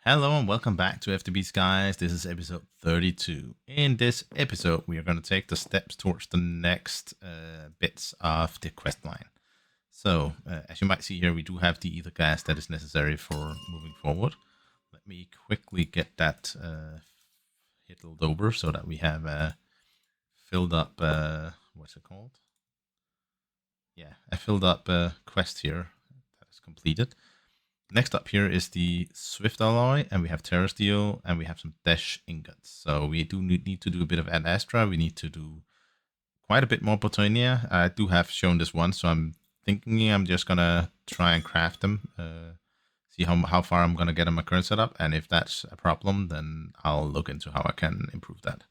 Hello and welcome back to FTB Skies. This is episode 32. In this episode, we are going to take the steps towards the next bits of the quest line. So, as you might see here, we do have the ether gas that is necessary for moving forward. Let me quickly get that hiddled over so that we have filled up, what's it called? Yeah, a filled up quest here that is completed. Next up here is the Swift alloy, and we have Terra Steel, and we have some Dash ingots. So we do need to do a bit of an Astra. We need to do quite a bit more Botonia. I do have shown this once, so I'm thinking I'm just gonna try and craft them, see how far I'm gonna get on my current setup, and if that's a problem, then I'll look into how I can improve that.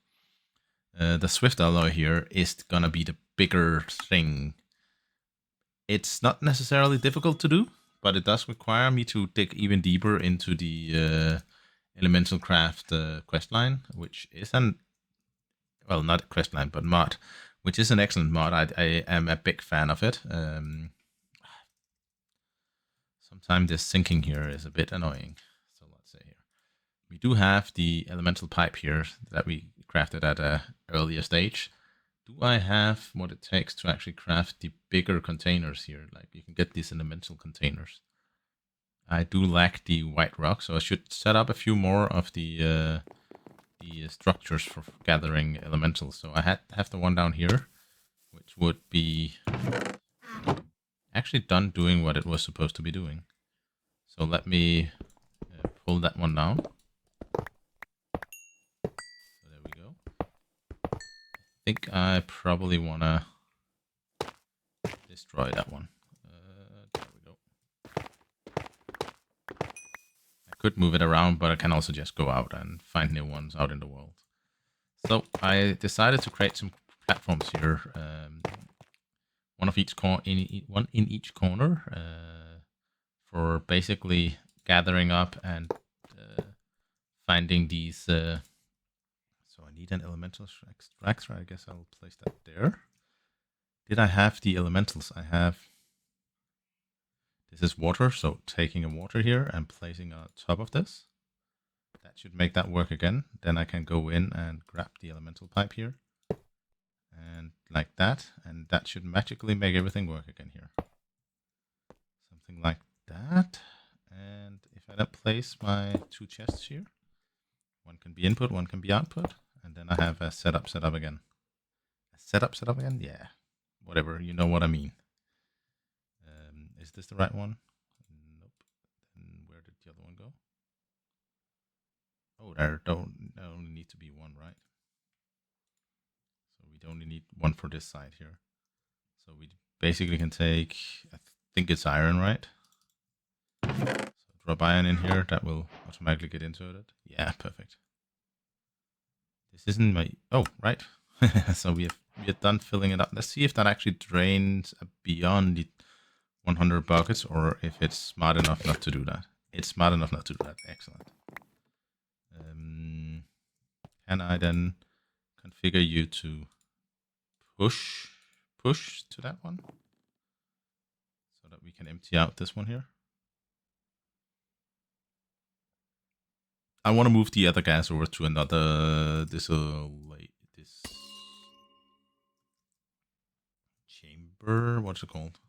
The Swift alloy here is gonna be the bigger thing. It's not necessarily difficult to do, but it does require me to dig even deeper into the Elemental Craft questline, which is not a questline, but mod, which is an excellent mod. I am a big fan of it. Sometimes this syncing here is a bit annoying. So let's say here. We do have the elemental pipe here that we crafted at an earlier stage. Do I have what it takes to actually craft the bigger containers here? Like you can get these elemental containers. I do lack the white rock, so I should set up a few more of the structures for gathering elementals. So I have the one down here, which would be actually done doing what it was supposed to be doing. So let me pull that one down. I think I probably want to destroy that one. There we go. I could move it around, but I can also just go out and find new ones out in the world. So I decided to create some platforms here. One in each corner for basically gathering up and finding these. So I need an elemental extractor. I guess I'll place that there. Did I have the elementals? I have. This is water, so taking a water here and placing on top of this. That should make that work again. Then I can go in and grab the elemental pipe here. And like that. And that should magically make everything work again here. Something like that. And if I then place my two chests here, one can be input, one can be output. And then I have a setup again. A setup again? Yeah. Whatever, you know what I mean. Is this the right one? Nope. Then where did the other one go? Oh, there only need to be one, right? So we'd only need one for this side here. So we basically can take, I think it's iron, right? So drop iron in here, that will automatically get into it. Yeah, perfect. This isn't my, oh, right. So we are done filling it up. Let's see if that actually drains beyond the 100 buckets, or if it's smart enough not to do that. It's smart enough not to do that. Excellent. Can I then configure you to push to that one so that we can empty out this one here? I want to move the other gas over to another this chamber. What's it called?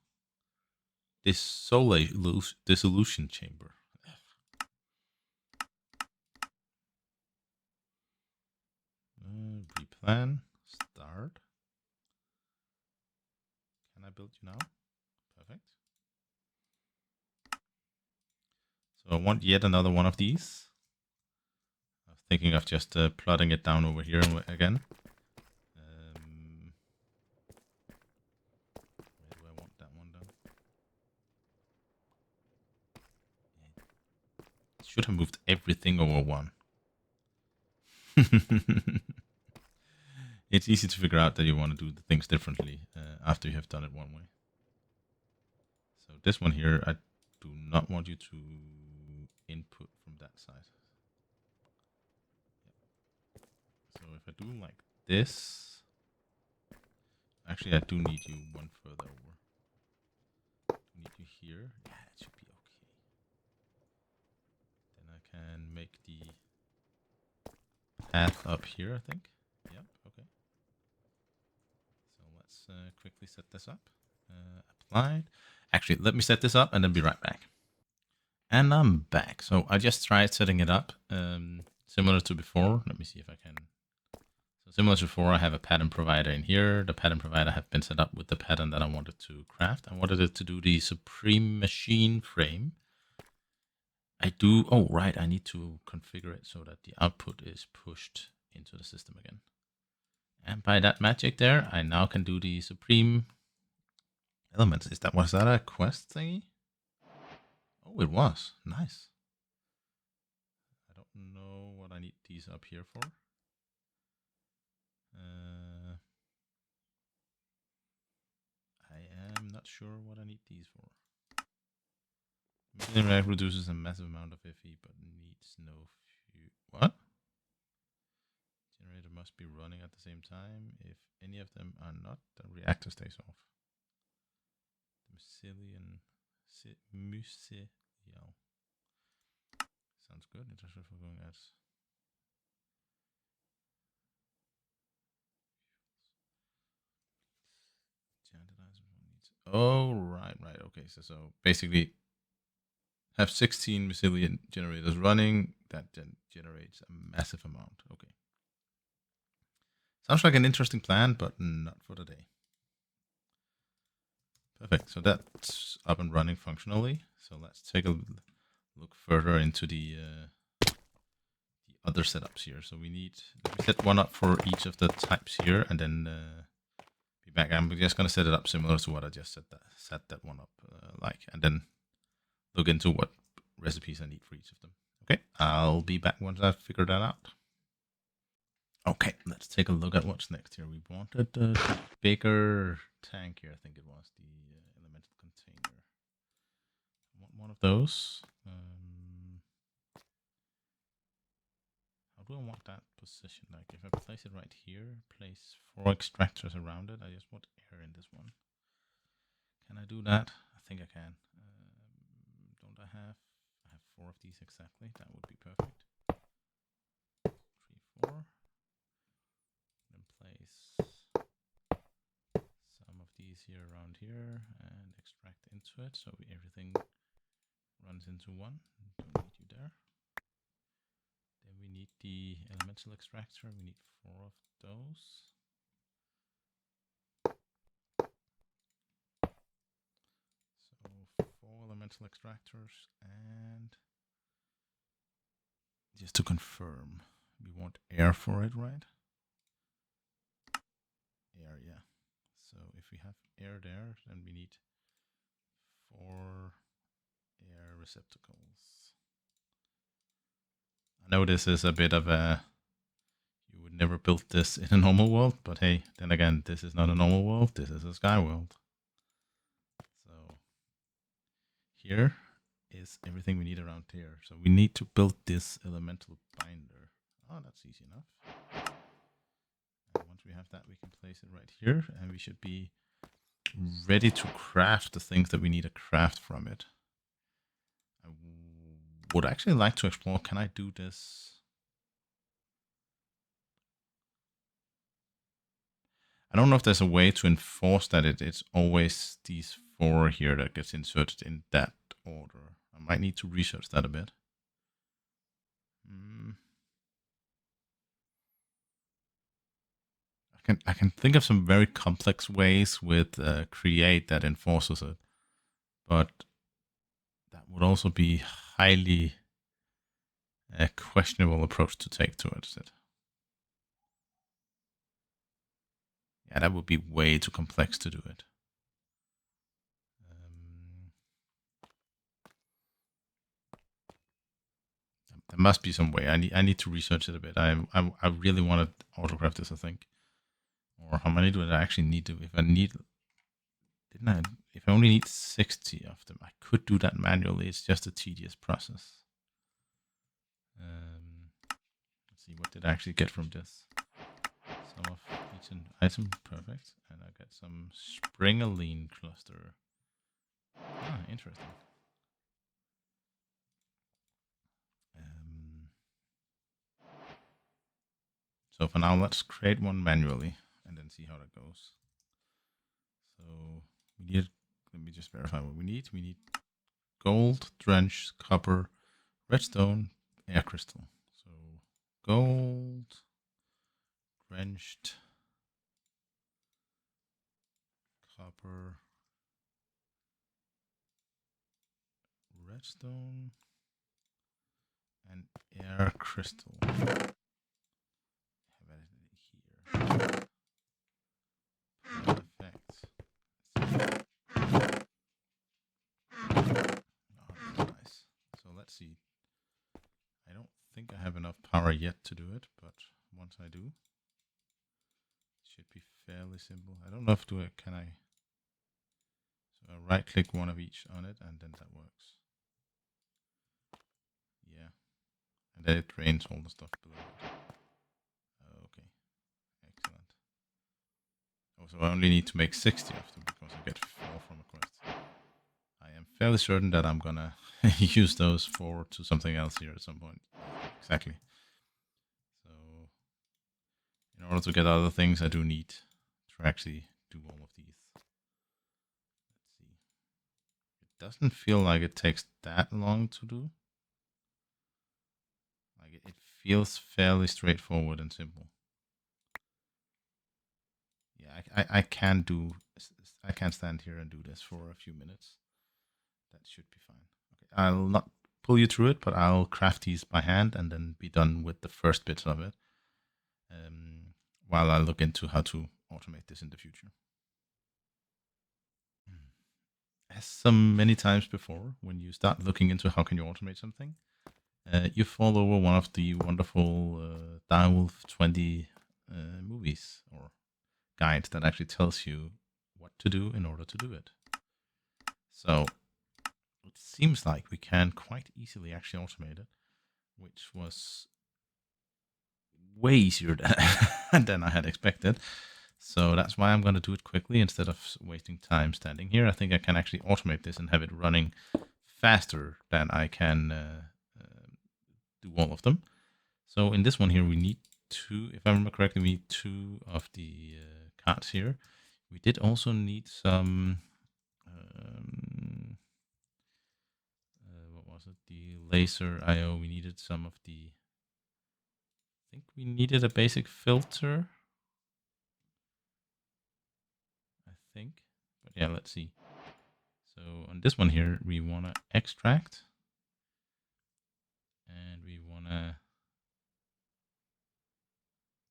Dissolution chamber. Replan. Start. Can I build you now? Perfect. So I want yet another one of these. I was thinking of just plotting it down over here again. Where do I want that one done? Should have moved everything over one. It's easy to figure out that you want to do the things differently after you have done it one way. So this one here, I do not want you to input from that side. So if I do like this, actually I do need you one further over. I need you here. Yeah, it should be okay. Then I can can make the path up here, I think. Yep, okay. So let's quickly set this up. Applied. Actually, let me set this up and then be right back. And I'm back. So I just tried setting it up similar to before. Let me see if I can. So similar to before, I have a pattern provider in here. The pattern provider have been set up with the pattern that I wanted to craft. I wanted it to do the Supreme Machine frame. I do. Oh, right. I need to configure it so that the output is pushed into the system again. And by that magic there, I now can do the Supreme Elements. Was that a quest thingy? Oh, it was. Nice. I don't know what I need these up here for. I am not sure what I need these for. Million reduces a massive amount of FE, but needs no fuel. What? Generator must be running at the same time. If any of them are not, the reactor stays off. Mycelial. Sounds good. Interested for going at. Oh, right. Okay, so basically have 16 mycelial generators running. That then generates a massive amount. Okay. Sounds like an interesting plan, but not for today. Perfect. So that's up and running functionally. So let's take a look further into the other setups here. So we set one up for each of the types here, and then be back. I'm just going to set it up similar to what I just set that one up and then look into what recipes I need for each of them. Okay, I'll be back once I've figured that out. Okay, let's take a look at what's next here. We wanted the bigger tank here, I think it was, the elemental container. I want one of those. How do I want that position? Like if I place it right here, place 4 extractors around it, I just want air in this one. Can I do that? I think I can. Don't I have 4 of these exactly? That would be perfect. 3, 4. Then place some of these here around here and extract into it so everything runs into one. Don't need you there. Then we need the elemental extractor. We need 4 of those. So 4 elemental extractors, and just to confirm, we want air for it, right? Air, yeah. So if we have air there, then we need 4 air receptacles. I know this is a bit of a, you would never build this in a normal world, but hey, then again, this is not a normal world, this is a sky world. So here is everything we need around here. So we need to build this elemental binder. Oh, that's easy enough. And once we have that, we can place it right here, and we should be ready to craft the things that we need to craft from it. I would actually like to explore, can I do this? I don't know if there's a way to enforce that it's always these 4 here that gets inserted in that order. I might need to research that a bit. I can think of some very complex ways with create that enforces it, but that would also be highly a questionable approach to take to it. Yeah, that would be way too complex to do it. There must be some way. I need to research it a bit. I really want to autograph this, I think. Or how many do I actually need to? If I only need 60 of them, I could do that manually. It's just a tedious process. Let's see, what did I actually get from this? Some of each item, perfect. And I get some springaline cluster. Ah, interesting. So for now, let's create one manually and then see how that goes. So we need, let me just verify what we need. We need gold, drenched, copper, redstone, air crystal. So gold, drenched, copper, redstone, and air crystal. Have it here. Perfect. Oh, nice. So let's see. I don't think I have enough power yet to do it, but once I do, it should be fairly simple. I don't know if can I. So I right click one of each on it, and then that works. Yeah, and then it drains all the stuff below it. Okay, excellent. Oh, so I only need to make 60 of them because I get 4 from a quest. I am fairly certain that I'm gonna use those 4 to something else here at some point. Exactly. So in order to get other things, I do need to actually do all of these. Let's see. It doesn't feel like it takes that long to do. Like it feels fairly straightforward and simple. Yeah, I can stand here and do this for a few minutes. That should be fine. Okay, I'll not pull you through it, but I'll craft these by hand and then be done with the first bits of it. While I look into how to automate this in the future. As so many times before, when you start looking into how can you automate something, you fall over one of the wonderful Direwolf 20 movies or guides that actually tells you what to do in order to do it. So it seems like we can quite easily actually automate it, which was way easier than I had expected. So that's why I'm going to do it quickly instead of wasting time standing here. I think I can actually automate this and have it running faster than I can do all of them. So in this one here, we need 2, if I remember correctly, we need 2 of the cards here. We did also need some, what was it? The laser IO. We needed some of the, I think we needed a basic filter. I think, but yeah, let's see. So on this one here, we want to extract, and we want to,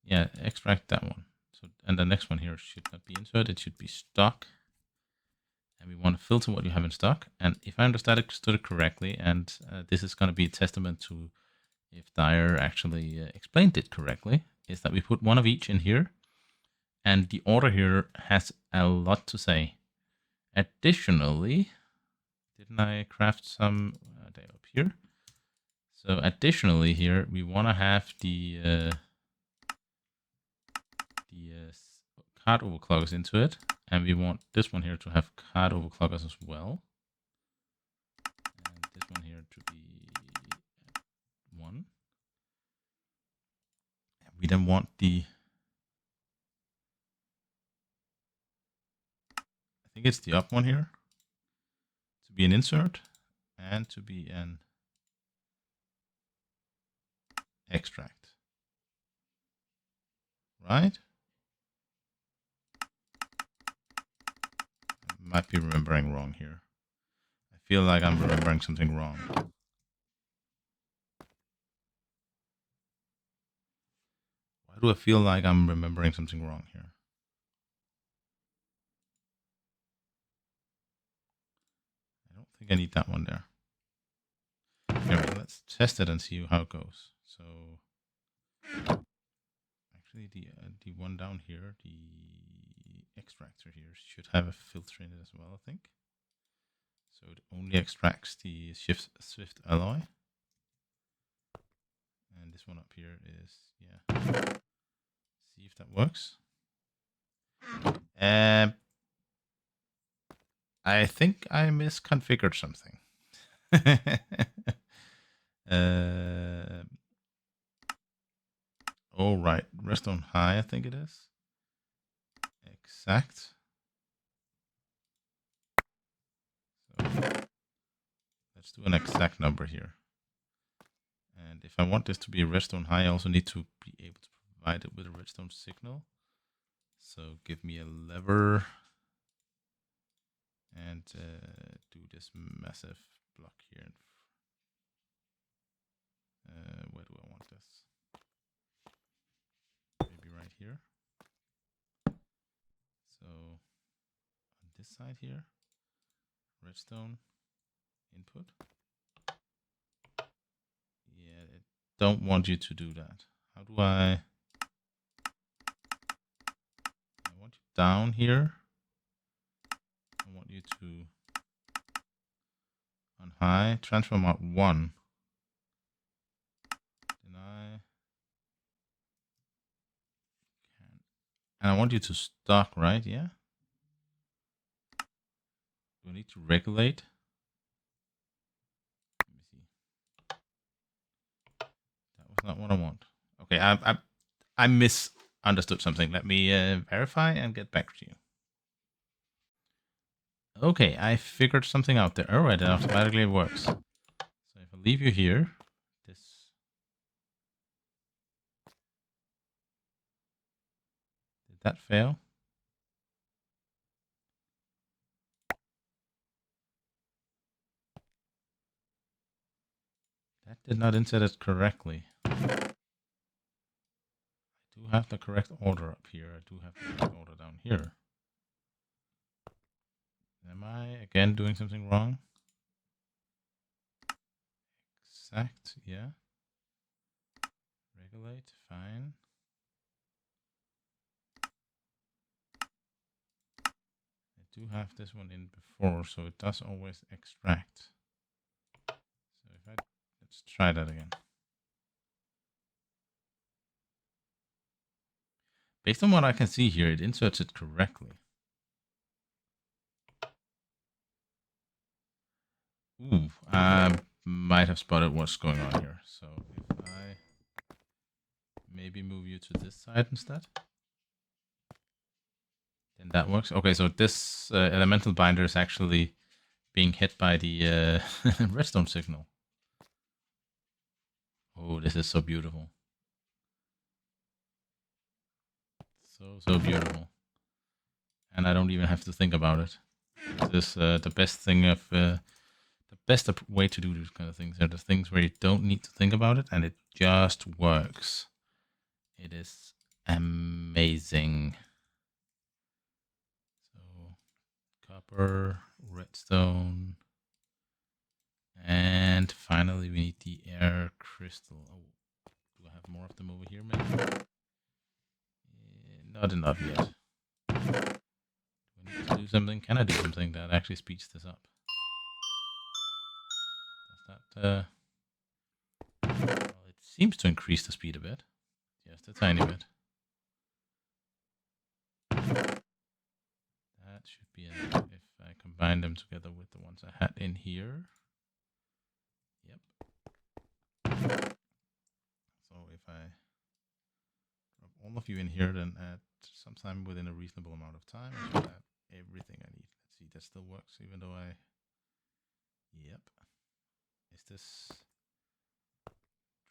yeah, extract that one. So, and the next one here should not be insert, it should be stock. And we want to filter what you have in stock. And if I understood it correctly, and this is going to be a testament to if Dyer actually explained it correctly, is that we put one of each in here. And the order here has a lot to say. Additionally, didn't I craft some up here? So additionally here, we want to have the card overclockers into it. And we want this one here to have card overclockers as well. And this one here to be 1. And we then want the, I think it's the up one here, to be an insert and to be an extract. Right? I might be remembering wrong here. I feel like I'm remembering something wrong. Why do I feel like I'm remembering something wrong here? I don't think I need that one there. Anyway, let's test it and see how it goes. So actually the one down here, the extractor here, should have a filter in it as well, I think. So it only extracts the Swift alloy. And this one up here is, yeah. See if that works. I think I misconfigured something. Oh, right. Redstone high, I think it is. Exact. So let's do an exact number here. And if I want this to be a redstone high, I also need to be able to provide it with a redstone signal. So give me a lever and do this massive block here. Where do I want this? Maybe right here. So on this side here, redstone input. Yeah, I don't want you to do that. How do I want you down here. I want you to on high, transform out 1. And I want you to stock, right? Yeah. Do I need to regulate? Let me see. That was not what I want. Okay, I misunderstood something. Let me verify and get back to you. Okay, I figured something out there. All right, it automatically works. So if I leave you here, this. Did that fail? That did not insert it correctly. I do have the correct order up here. I do have the correct order down here. Am I again doing something wrong? Exact, yeah. Regulate, fine. I do have this one in before, so it does always extract. So if let's try that again. Based on what I can see here, it inserts it correctly. Ooh, I might have spotted what's going on here. So if I maybe move you to this side instead, then that works. Okay, so this elemental binder is actually being hit by the redstone signal. Oh, this is so beautiful. So beautiful. And I don't even have to think about it. This is the best thing of the best way to do these kind of things are the things where you don't need to think about it and it just works. It is amazing. So copper, redstone, and finally we need the air crystal. Oh, do I have more of them over here, maybe? Not enough yet. Do I need to do something? Can I do something that actually speeds this up? Does that well, it seems to increase the speed a bit. Just a tiny bit. That should be enough if I combine them together with the ones I had in here. Yep. So if I drop all of you in here, then at sometime within a reasonable amount of time, I should have everything I need. Let's see, that still works, even though I... Yep. Is this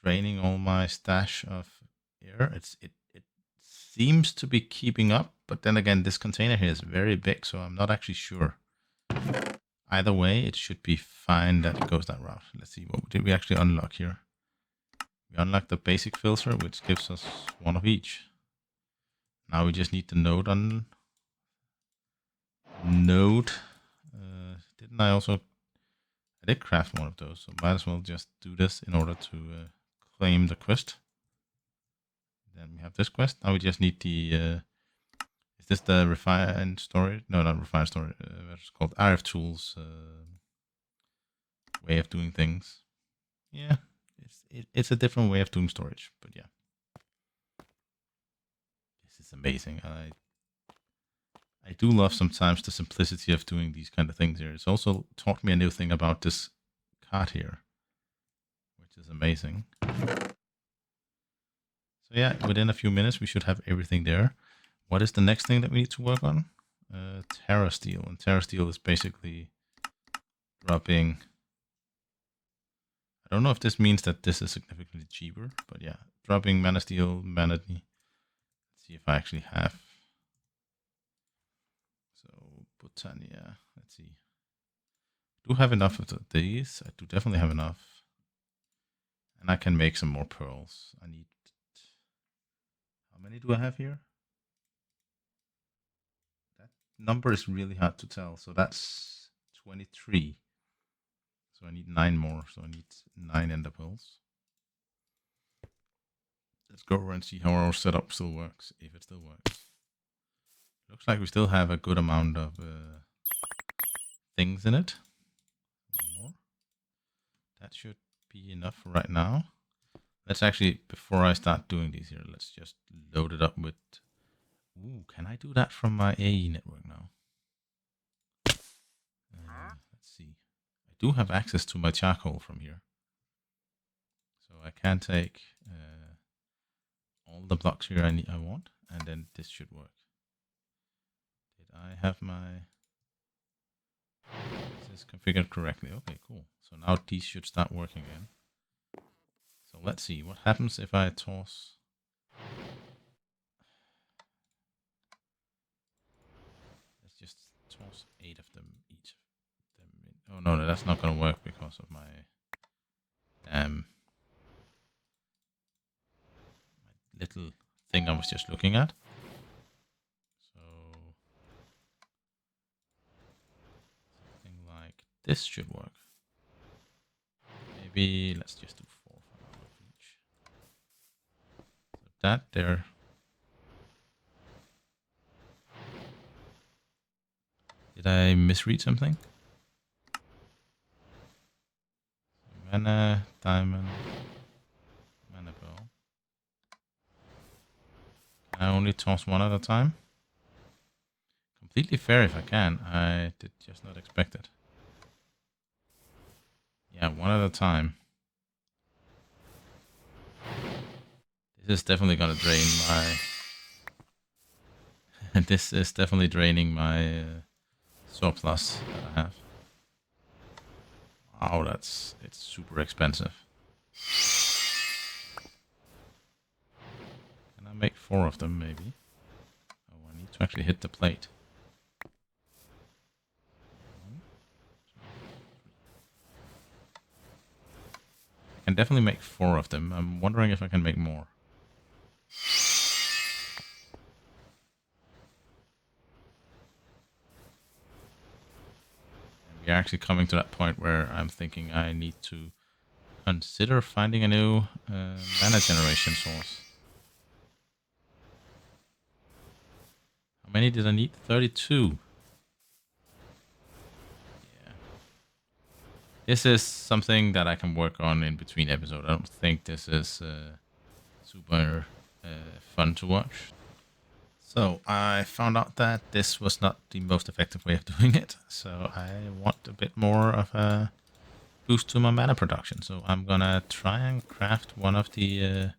draining all my stash of air? It seems to be keeping up, but then again, this container here is very big, so I'm not actually sure. Either way, it should be fine that it goes that route. Let's see, what did we actually unlock here? We unlocked the basic filter, which gives us one of each. Now we just need the node on node. Didn't I also... I did craft one of those, so might as well just do this in order to claim the quest. Then we have this quest. Now we just need the... is this the refined storage? No, not refined storage. It's called RF tools way of doing things. Yeah, it's a different way of doing storage, but yeah. This is amazing. I do love sometimes the simplicity of doing these kind of things here. It's also taught me a new thing about this card here, which is amazing. So yeah, within a few minutes we should have everything there. What is the next thing that we need to work on? Terra Steel. And Terra Steel is basically dropping... I don't know if this means that this is significantly cheaper, but yeah, dropping Mana Steel, Mana. Let's see if I actually have. So Botania, let's see. I do have enough of these. I do definitely have enough. And I can make some more pearls. I need... How many do I have here? That number is really hard to tell. So that's 23. So I need 9 more. So I need 9 ender pearls. Let's go over and see how our setup still works, if it still works. Looks like we still have a good amount of things in it. One more. That should be enough for right now. Let's actually, before I start doing these here, let's just load it up with... Ooh, can I do that from my AE network now? Let's see. I do have access to my charcoal from here. So I can take all the blocks here I want, and then this should work. Did I have my... This is configured correctly. Okay, cool. So now these should start working again. So let's see what happens if I toss... Let's just toss 8 of them each. Oh no, that's not going to work because of my my little thing I was just looking at. So something like this should work. Maybe let's just do 4 of each. So that there. Did I misread something? Mana, diamond, mana pearl. Can I only toss 1 at a time? Completely fair if I can. I did just not expect it. Yeah, 1 at a time. This is definitely gonna drain my... This is definitely draining my surplus that I have. Wow, it's super expensive. Can I make 4 of them maybe? Oh, I need to actually hit the plate. 1, 2, 3. I can definitely make 4 of them. I'm wondering if I can make more. We're actually coming to that point where I'm thinking I need to consider finding a new mana generation source. How many did I need? 32. Yeah. This is something that I can work on in between episodes. I don't think this is super fun to watch. So I found out that this was not the most effective way of doing it. So I want a bit more of a boost to my mana production. So I'm gonna try and craft one of the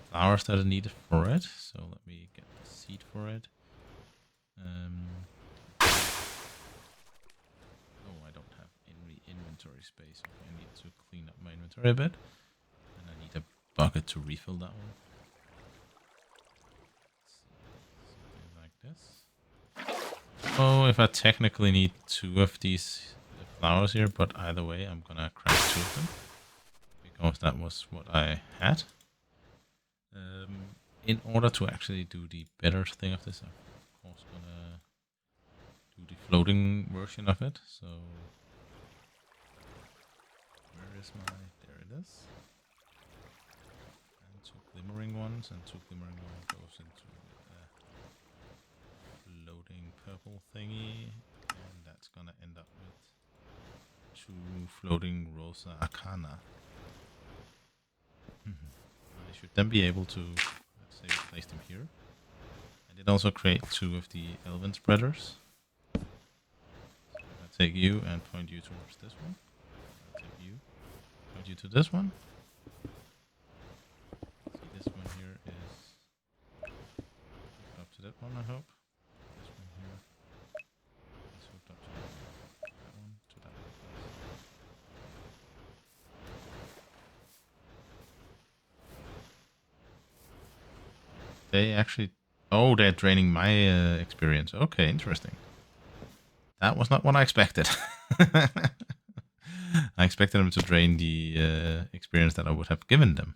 flowers that are needed for it. So let me get the seed for it. Oh, I don't have any inventory space. Okay, I need to clean up my inventory a bit. And I need a bucket to refill that one. This. Oh, if I technically need 2 of these flowers here, but either way, I'm gonna craft 2 of them because that was what I had. In order to actually do the better thing of this, I'm of course gonna do the floating version of it. So where is my? There it is. And 2 glimmering ones, and 2 glimmering ones goes into floating purple thingy, and that's gonna end up with 2 floating Rosa Arcana. I should then be able to, let's say, place them here. I did also create 2 of the Elven spreaders. So if I take you and point you towards this one, I'll take you, point you to this one. See, this one here They actually... Oh, they're draining my experience. Okay, interesting. That was not what I expected. I expected them to drain the experience that I would have given them.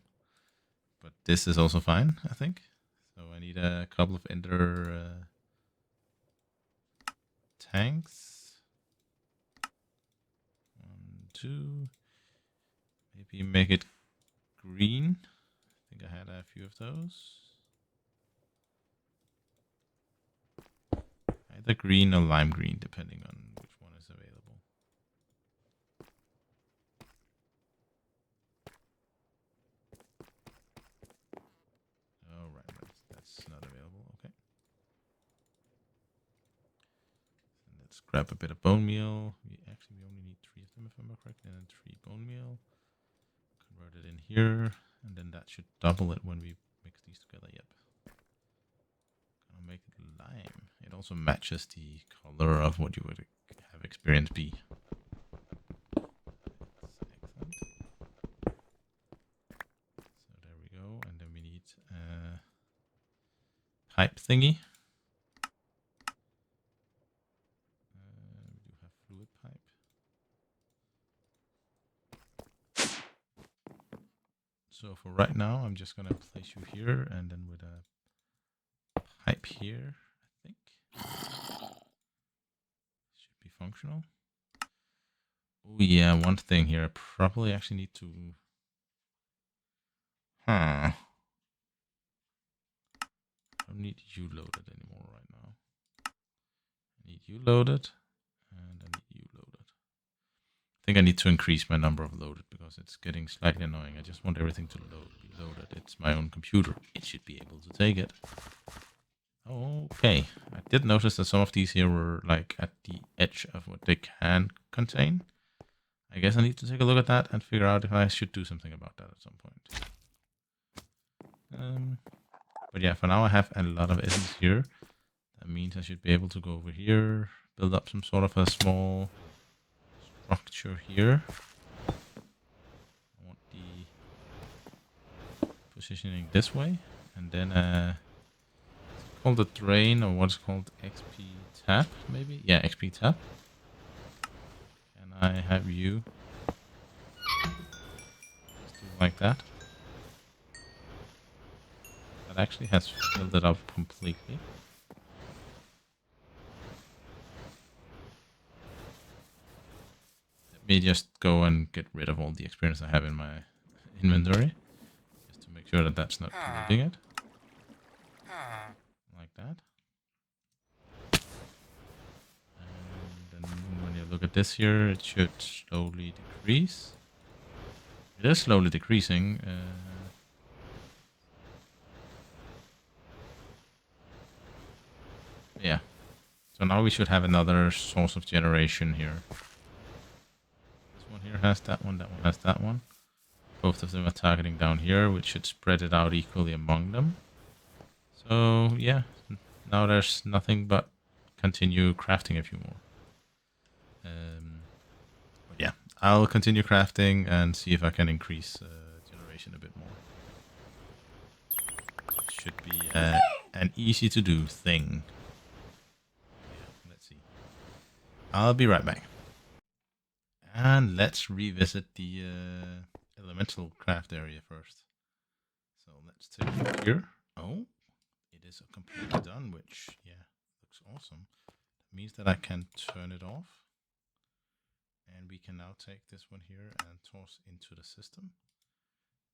But this is also fine, I think. So I need a couple of ender tanks. 1, 2. Maybe make it green. I think I had a few of those. Either green or lime green, depending on which one is available. Oh, right. That's not available. Okay. And let's grab a bit of bone meal. We only need 3 of them, if I'm correct, and then 3 bone meal. Convert it in here, and then that should double it when we mix these together. Yep. Gonna make it lime. It also matches the color of what you would have experience be. Excellent. So there we go, and then we need a pipe thingy. We do have fluid pipe. So for right now, I'm just gonna place you here, and then with a pipe here, I think should be functional. Oh yeah, one thing here, I probably actually need to... I don't need you loaded anymore right now. I need you loaded, and I need you loaded. I think I need to increase my number of loaded because it's getting slightly annoying. I just want everything to be loaded. It's my own computer. It should be able to take it. Okay. I did notice that some of these here were like at the edge of what they can contain. I guess I need to take a look at that and figure out if I should do something about that at some point. But yeah, for now I have a lot of essence here. That means I should be able to go over here, build up some sort of a small structure here. I want the positioning this way, and then it's called a drain, or what's called XP tap, maybe? Yeah, XP tap. Can I have you just do like that? That actually has filled it up completely. Let me just go and get rid of all the experience I have in my inventory, just to make sure that that's not polluting it. Like that. And then when you look at this here, it should slowly decrease. It is slowly decreasing. Yeah. So now we should have another source of generation here. This one here has that one has that one. Both of them are targeting down here, which should spread it out equally among them. So yeah, now there's nothing but continue crafting a few more. But yeah, I'll continue crafting and see if I can increase generation a bit more. Should be an easy to do thing. Yeah, let's see. I'll be right back. And let's revisit the elemental craft area first. So let's take it here. Oh, it is completely done, which, yeah, looks awesome. That means that I can turn it off. And we can now take this one here and toss into the system.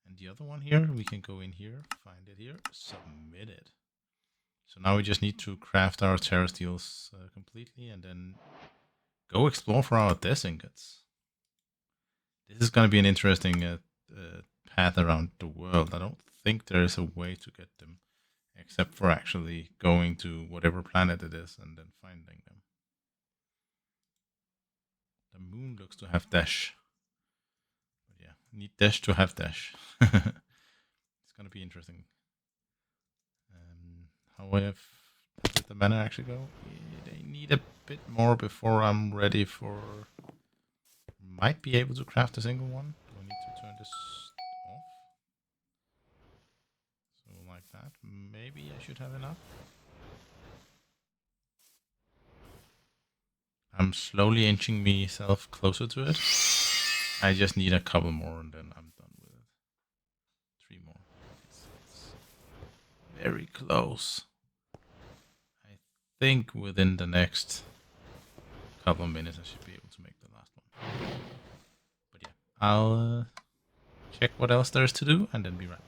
And the other one here, we can go in here, find it here, submit it. So now we just need to craft our terra steels completely and then go explore for our death ingots. This is going to be an interesting path around the world. I don't think there is a way to get them, except for actually going to whatever planet it is and then finding them. The moon looks to have dash. But yeah, need dash to have dash. It's going to be interesting. However, did the mana actually go? Yeah, they need a bit more before I'm ready for... Might be able to craft a single one. Do I need to turn this off? So like that. Maybe I should have enough. I'm slowly inching myself closer to it. I just need a couple more and then I'm done with it. 3 more. It's very close. I think within the next couple of minutes I should be able to make the last one. But yeah, I'll check what else there is to do and then be right back.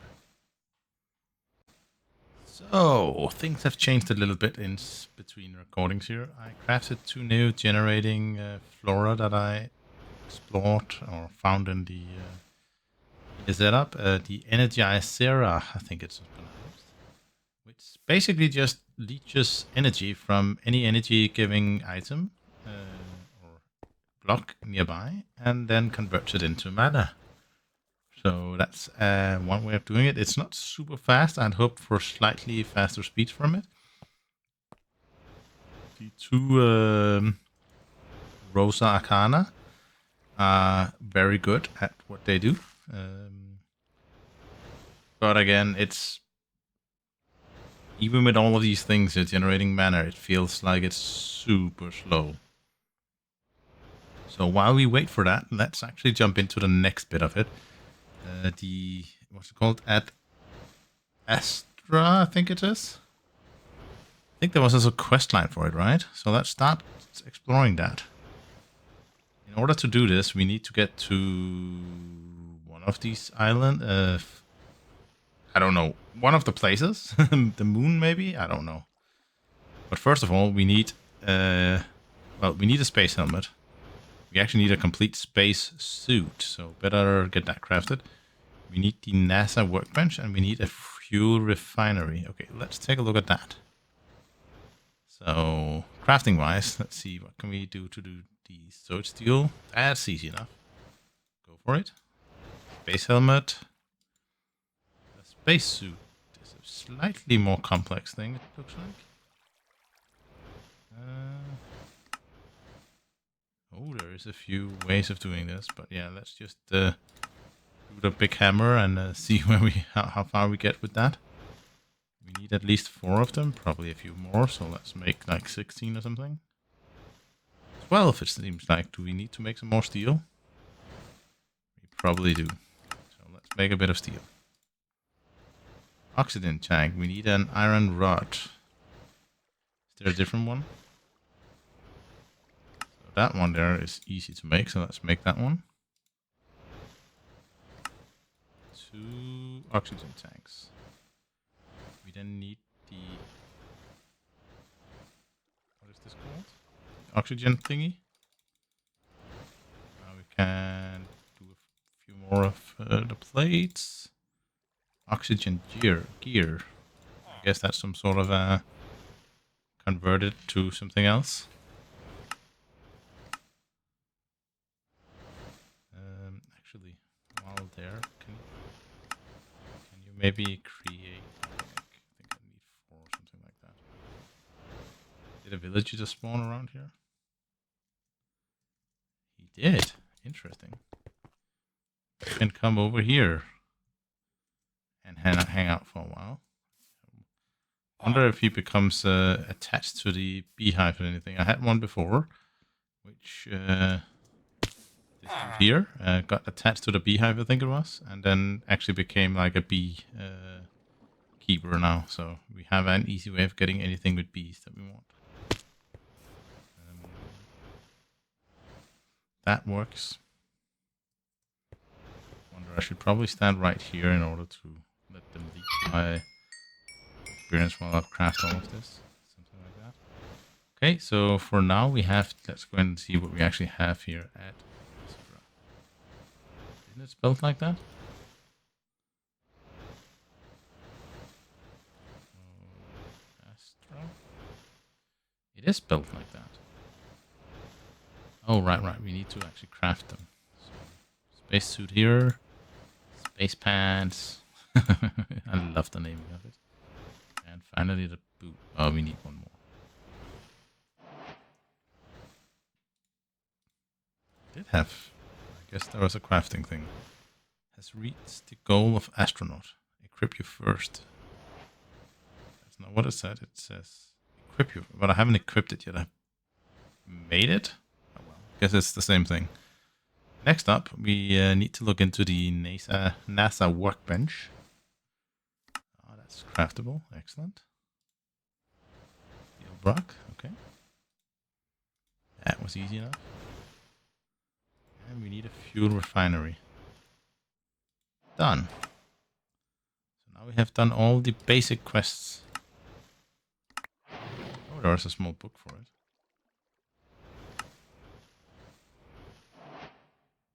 So, things have changed a little bit in between recordings here. I crafted 2 new generating flora that I explored or found in the setup. The Energizera, I think it's pronounced, which basically just leeches energy from any energy-giving item or block nearby and then converts it into mana. So that's one way of doing it. It's not super fast. I'd hoped for slightly faster speed from it. The 2 Rosa Arcana are very good at what they do. But again, it's even with all of these things generating mana, it feels like it's super slow. So while we wait for that, let's actually jump into the next bit of it. What's it called? At Astra, I think it is. I think there was also a quest line for it, right? So let's start exploring that. In order to do this, we need to get to one of these islands. I don't know. One of the places. The moon, maybe? I don't know. But first of all, we need... we need a space helmet. We actually need a complete space suit, so better get that crafted. We need the NASA workbench, and we need a fuel refinery. Okay, let's take a look at that. So, crafting-wise, let's see, what can we do to do the sword steel? That's easy enough. Go for it. Space helmet. The space suit is a slightly more complex thing, it looks like. There is a few ways of doing this, but yeah, let's just do the big hammer and see how far we get with that. We need at least 4 of them, probably a few more, so let's make like 16 or something. 12 it seems like. Do we need to make some more steel? We probably do. So let's make a bit of steel. Oxygen tank, we need an iron rod. Is there a different one? That one there is easy to make, so let's make that one. 2 oxygen tanks. We then need the... What is this called? The oxygen thingy. Now we can do a few more of the plates. Oxygen gear. I guess that's some sort of converted to something else. While there, can you maybe create? I think I need 4 or something like that. Did a villager just spawn around here? He did. Interesting. You can come over here and hang out for a while. I wonder if he becomes attached to the beehive or anything. I had one before, which. Here got attached to the beehive, I think it was, and then actually became like a bee keeper now. So we have an easy way of getting anything with bees that we want. That works. Wonder I should probably stand right here in order to let them leak my experience while I craft all of this. Something like that. Okay, so for now we have. Let's go and see what we actually have here at. Isn't it spelled like that? Astra? It is spelled like that. Oh, right. We need to actually craft them. So, spacesuit here. Space pants. I love the naming of it. And finally the boot. Oh, we need one more. Did have... I guess there was a crafting thing. Has reached the goal of astronaut. Equip you first. That's not what it said. It says equip you, but I haven't equipped it yet. I made it. Oh well, guess it's the same thing. Next up, we need to look into the NASA workbench. Oh, that's craftable. Excellent. Steel block. Okay. That was easy enough. And we need a fuel refinery. Done. So now we have done all the basic quests. Oh, there's a small book for it.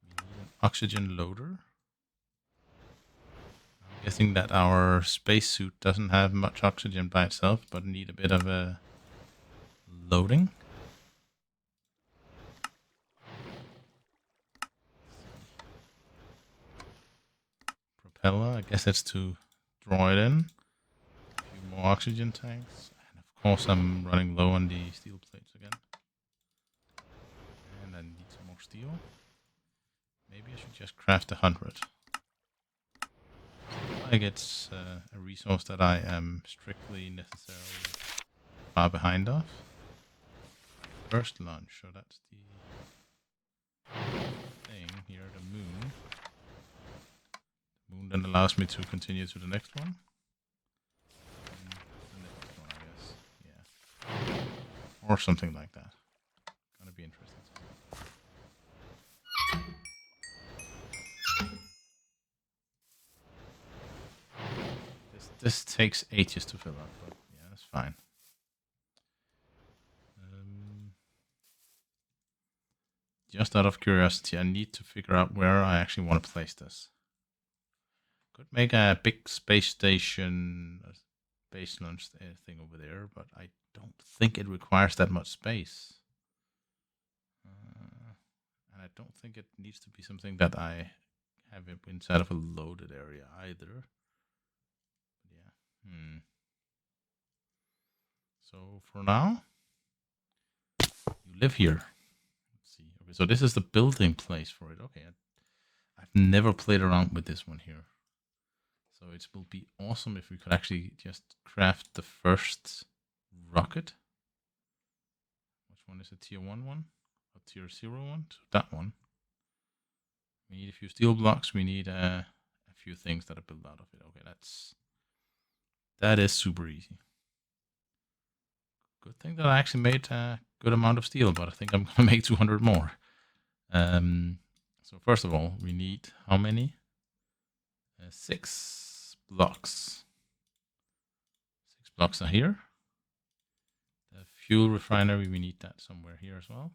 We need an oxygen loader. I'm guessing that our spacesuit doesn't have much oxygen by itself, but need a bit of a loading. Propeller, I guess that's to draw it in. A few more oxygen tanks. And of course I'm running low on the steel plates again. And I need some more steel. Maybe I should just craft 100. Like it's a resource that I am strictly necessarily far behind of. First launch, so that's the thing here, the moon. The moon then allows me to continue to the next one. And the next one, I guess. Yeah. Or something like that. Gonna be interesting. This takes ages to fill up, but yeah, that's fine. Just out of curiosity, I need to figure out where I actually want to place this. Could make a big space station, base launch thing over there, but I don't think it requires that much space. And I don't think it needs to be something that I have inside of a loaded area either. Yeah. So for now, you live here. Let's see. Okay, so this is the building place for it. Okay, I've never played around with this one here. So it will be awesome if we could actually just craft the first rocket. Which one is a tier 1 one? Or tier 0 one? So that one. We need a few steel blocks. We need a few things that are built out of it. Okay, that is super easy. Good thing that I actually made a good amount of steel, but I think I'm gonna make 200 more. So first of all, we need how many? 6 blocks. 6 blocks are here. The fuel refinery, we need that somewhere here as well.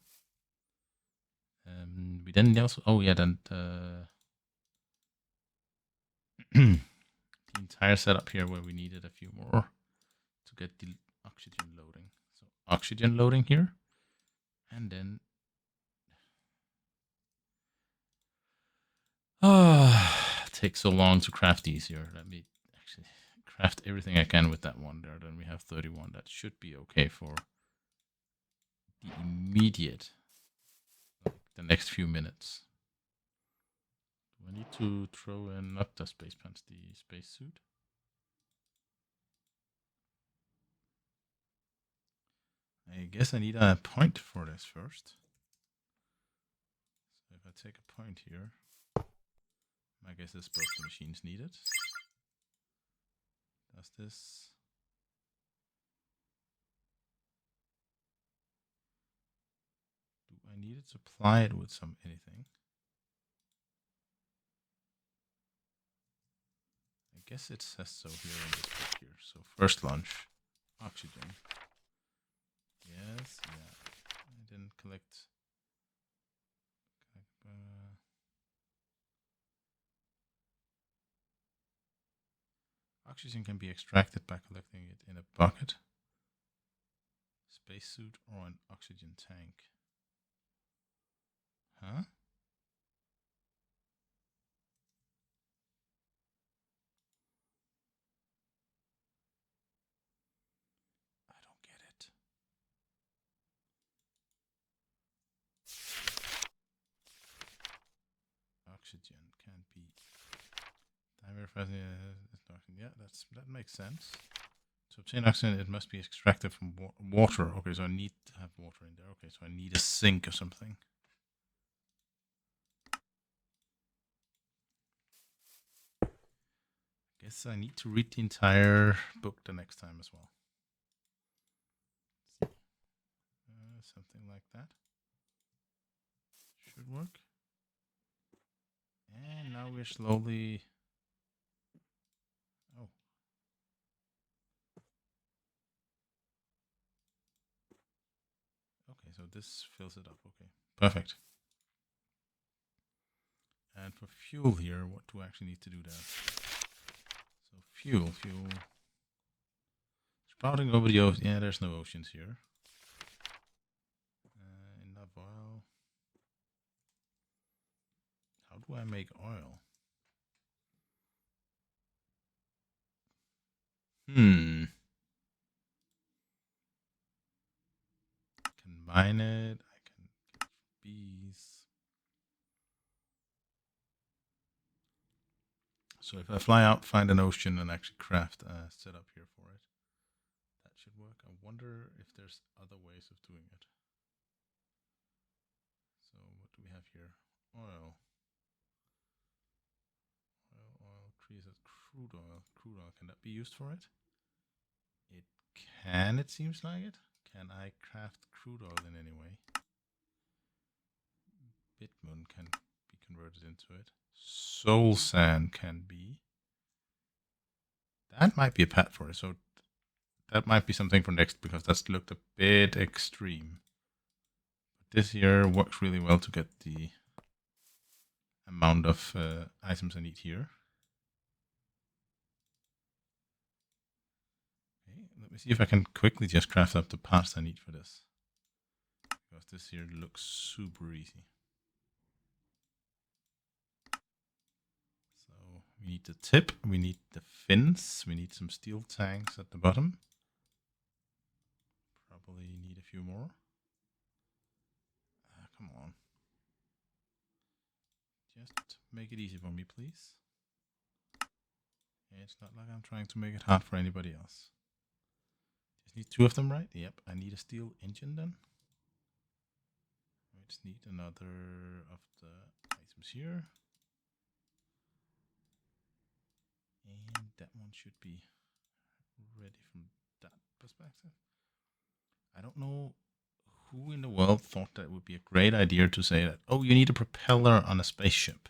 We then also, oh yeah, then the entire setup here where we needed a few more to get the oxygen loading. So oxygen loading here, and then it takes so long to craft these here. Let me actually craft everything I can with that one there. Then we have 31. That should be okay for the immediate, like the next few minutes. Do I need to throw in not the space pants, the spacesuit? I guess I need a point for this first. So if I take a point here, I guess it's both the machines need it. Does this? Do I need to supply it with some anything? I guess it says so here in this book here. So first launch, oxygen. Yes, yeah. I didn't collect. Oxygen can be extracted by collecting it in a bucket, spacesuit, or an oxygen tank. Huh? I don't get it. Oxygen can't be. Yeah, that makes sense. To obtain oxygen, it must be extracted from water. Okay, so I need to have water in there. Okay, so I need a sink or something. Guess I need to read the entire book the next time as well. Something like that should work. And now we're slowly... Oh. Okay, so this fills it up. Okay, perfect. And for fuel here, what do I actually need to do there? So fuel. Sprouting over the ocean. Yeah, there's no oceans here. Enough oil. How do I make oil? Can mine it. I can get bees. So if I fly out, find an ocean, and actually craft a setup here for it, that should work. I wonder if there's other ways of doing it. So what do we have here? Oil. Oil, trees, crude oil. Crude oil, can that be used for it? It can, it seems like it. Can I craft crude oil in any way? Bitumen can be converted into it. Soul sand can be. That might be a pad for it, so that might be something for next, because that's looked a bit extreme. But this here works really well to get the amount of items I need here. Okay, let me see if I can quickly just craft up the parts I need for this, because this here looks super easy. So we need the tip, we need the fins, we need some steel tanks at the bottom. Probably need a few more. Come on. Just make it easy for me, please. It's not like I'm trying to make it hard for anybody else. Just need 2 of them, right? Yep, I need a steel engine then. I just need another of the items here. And that one should be ready from that perspective. I don't know who in the world thought that it would be a great idea to say that, oh, you need a propeller on a spaceship.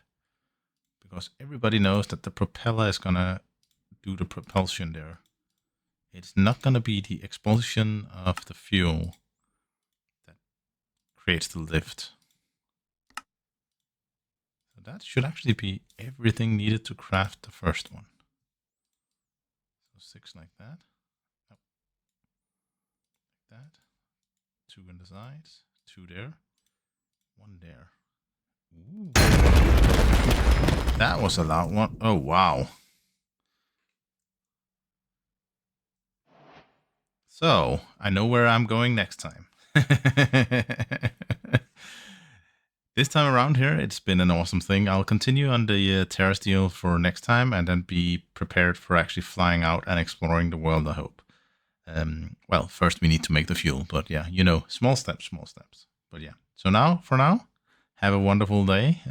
Because everybody knows that the propeller is going to do the propulsion there. It's not going to be the expulsion of the fuel that creates the lift. So that should actually be everything needed to craft the first one. So 6 like that. Oh. Like that. 2 on the sides. 2 there. 1 there. Ooh. That was a loud one. Oh, wow. So, I know where I'm going next time. This time around here, it's been an awesome thing. I'll continue on the terrace deal for next time, and then be prepared for actually flying out and exploring the world, I hope. Well, first we need to make the fuel, but yeah, you know, small steps. But yeah, so for now, have a wonderful day.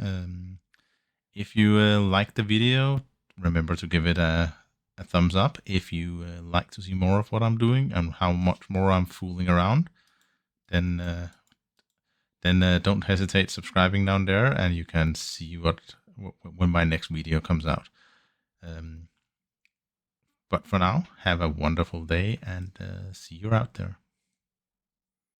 If you like the video, remember to give it a thumbs up. If you like to see more of what I'm doing and how much more I'm fooling around, then don't hesitate subscribing down there, and you can see when my next video comes out. But for now, have a wonderful day, and see you out there.